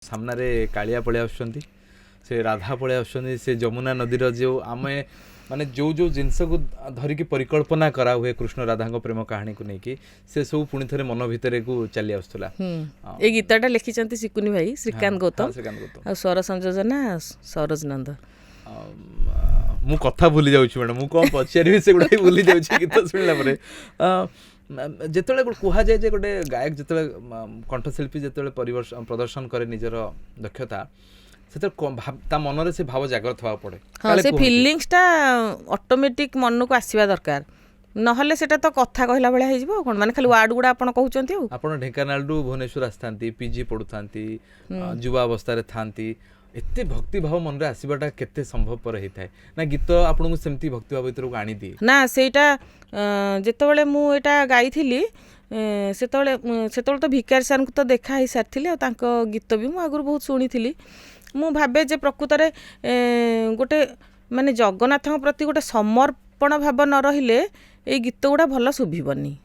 सामने कालिया पलि आसुचंती से राधा पलि आसुचंती से जमुना नदीर जो आमे माने जो जो जिनस को धरिकी परिकल्पना करा हुए कृष्ण राधा प्रेम कहानी को लेकिन से सब पुणी थे मन भितर को चली आसुला। ये गीतटा लिखिचंती सिकुनी भाई श्रीकांत गौतम और स्वर संयोजना सरोज नंद। मु कथा भूली जाऊँ मैडम मु कौन पचारि से गोटे भूली जाऊँ गीत शुणला जिते कह जाए जे गोटे गायक जिते कंठशिल्पी जिते प्रदर्शन करे निजर दक्षता से मनरे से भाव जागृत हवा पड़े। हाँ से फिलिंग्सटा ऑटोमेटिक मन को आसवा दरकार नहले सेटा तो कथा कहला भाया हो कौन माने खाली वार्ड गुड़ा आपन कहउचंती हो। आपन ढेंकानाल रु भुवनेश्वर आस्थांती पीजी पढ़ुथांती युवा अवस्था रे थांती एते भक्ति भाव मन रे आसीबाटा केते संभवपर होता है ना गीत आपन सेमती भक्ति भाव भीतर को आनी दिए ना सेटा जेतेबेले मु एटा गाइथिली सेतेबेले तो भिकार सर को तो देखा ही सारी तांको गीत भी मु आगुर बहुत शुणी मु भाबे जे प्रकृत रे गोटे माने जगन्नाथ प्रति गोटे समर्पण भाव न रहिले ए गीत गुड़ा भल शुभिबनी।